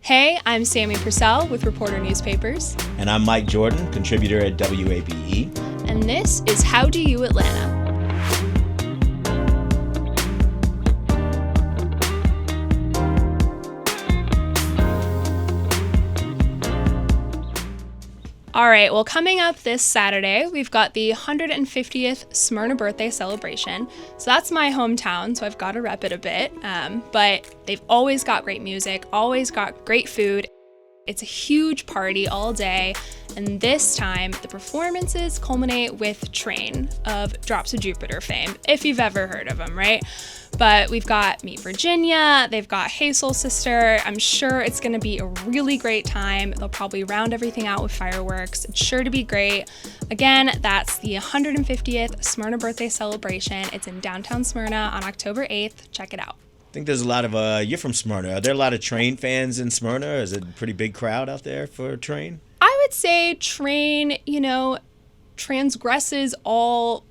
Hey, I'm Sammie Purcell with Reporter Newspapers. And I'm Mike Jordan, contributor at WABE. And this is How Do You Atlanta? All right, well, coming up this Saturday, we've got the 150th Smyrna birthday celebration. So that's my hometown, so I've got to rep it a bit. But they've always got great music, always got great food. It's a huge party all day. And this time, the performances culminate with Train of Drops of Jupiter fame, if you've ever heard of them, right? But we've got Meet Virginia, they've got Hey Soul Sister. I'm sure it's going to be a really great time. They'll probably round everything out with fireworks. It's sure to be great. Again, that's the 150th Smyrna birthday celebration. It's in downtown Smyrna on October 8th. Check it out. I think there's a lot of, you're from Smyrna. Are there a lot of Train fans in Smyrna? Is it a pretty big crowd out there for Train? I would say Train, transgresses all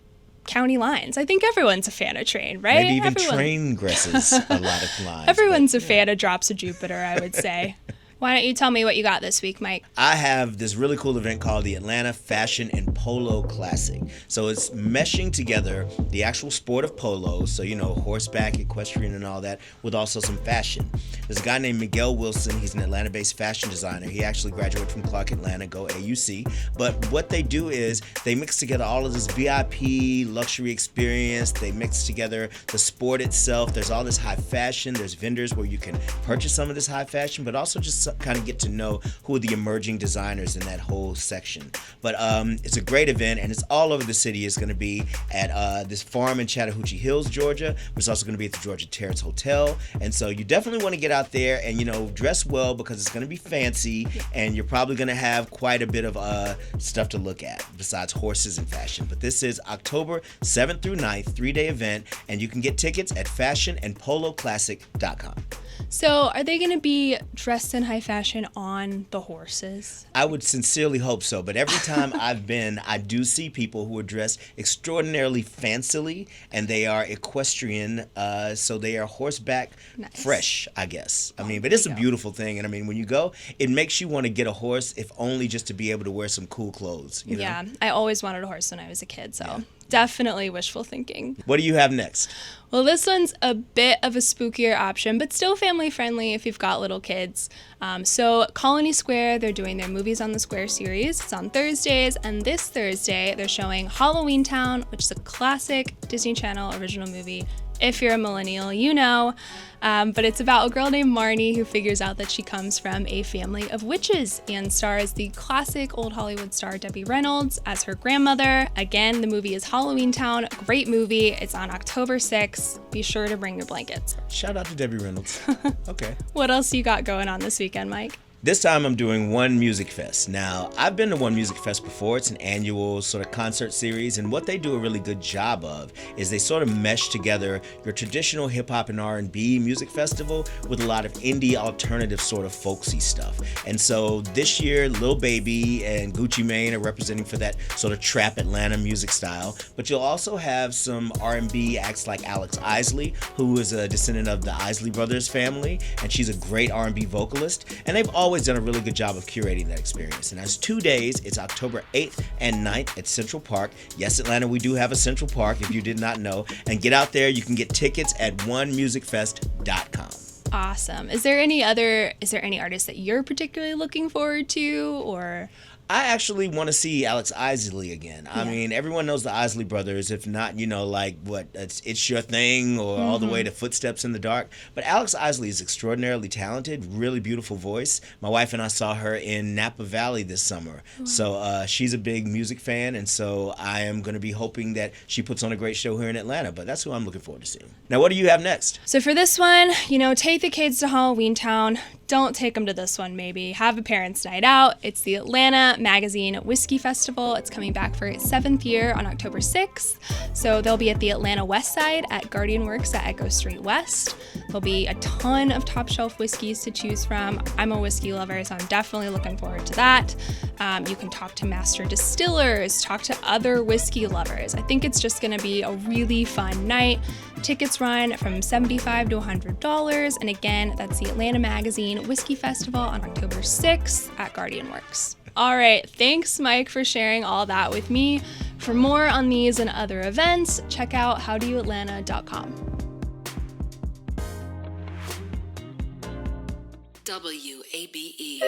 county lines. I think everyone's a fan of Train, right? Maybe even Train gresses a lot of lines. Everyone's a fan of Drops of Jupiter, I would say. Why don't you tell me what you got this week, Mike? I have this really cool event called the Atlanta Fashion and Polo Classic. So it's meshing together the actual sport of polo, so horseback, equestrian and all that, with also some fashion. There's a guy named Miguel Wilson. He's an Atlanta-based fashion designer. He actually graduated from Clark Atlanta, go AUC. But what they do is they mix together all of this VIP luxury experience. They mix together the sport itself. There's all this high fashion. There's vendors where you can purchase some of this high fashion, but also just kind of get to know who are the emerging designers in that whole section. But it's a great event, and it's all over the city. It's going to be at this farm in Chattahoochee Hills, Georgia. It's also going to be at the Georgia Terrace Hotel. And so you definitely want to get out there and, dress well because it's going to be fancy, and you're probably going to have quite a bit of stuff to look at besides horses and fashion. But this is October 7th through 9th, 3-day event, and you can get tickets at fashionandpoloclassic.com. So are they going to be dressed in high fashion on the horses? I would sincerely hope so, but every time I've been, I do see people who are dressed extraordinarily fancily, and they are equestrian, so they are horseback fresh, I guess. But it's a beautiful thing, and when you go, it makes you want to get a horse, if only just to be able to wear some cool clothes. Yeah, I always wanted a horse when I was a kid, so definitely wishful thinking. What do you have next? Well, this one's a bit of a spookier option, but still family friendly if you've got little kids. So Colony Square, they're doing their Movies on the Square series. It's on Thursdays, and this Thursday they're showing Halloween Town, which is a classic Disney Channel original movie. If you're a millennial, you know. But it's about a girl named Marnie who figures out that she comes from a family of witches and stars the classic old Hollywood star Debbie Reynolds as her grandmother. Again, the movie is Halloween Town. Great movie. It's on October 6th. Be sure to bring your blankets. Shout out to Debbie Reynolds. Okay. What else you got going on this weekend, Mike? This time I'm doing One Music Fest. Now, I've been to One Music Fest before. It's an annual sort of concert series, and what they do a really good job of is they sort of mesh together your traditional hip-hop and R&B music festival with a lot of indie alternative sort of folksy stuff. And so this year, Lil Baby and Gucci Mane are representing for that sort of trap Atlanta music style, but you'll also have some R&B acts like Alex Isley, who is a descendant of the Isley Brothers family, and she's a great R&B vocalist, and they've always done a really good job of curating that experience. And as 2 days, it's October 8th and 9th at Central Park. Yes, Atlanta, we do have a Central Park, if you did not know. And get out there. You can get tickets at onemusicfest.com. Awesome. Is there any artists that you're particularly looking forward to, or? I actually want to see Alex Isley again. I mean, everyone knows the Isley Brothers, if not, It's Your Thing or all the way to Footsteps in the Dark. But Alex Isley is extraordinarily talented, really beautiful voice. My wife and I saw her in Napa Valley this summer. So she's a big music fan, and so I am going to be hoping that she puts on a great show here in Atlanta. But that's who I'm looking forward to seeing. Now, what do you have next? So for this one, take the kids to Halloween Town. Don't take them to this one, maybe. Have a parents' night out. It's the Atlanta Magazine Whiskey Festival. It's coming back for its 7th year on October 6th. So they'll be at the Atlanta West Side at Guardian Works at Echo Street West. There'll be a ton of top shelf whiskeys to choose from. I'm a whiskey lover, so I'm definitely looking forward to that. You can talk to master distillers, talk to other whiskey lovers. I think it's just going to be a really fun night. Tickets run from $75 to $100, and again, that's the Atlanta Magazine Whiskey Festival on October 6th at Guardian Works. All right, thanks Mike for sharing all that with me. For more on these and other events, check out howdoyouatlanta.com. WABE.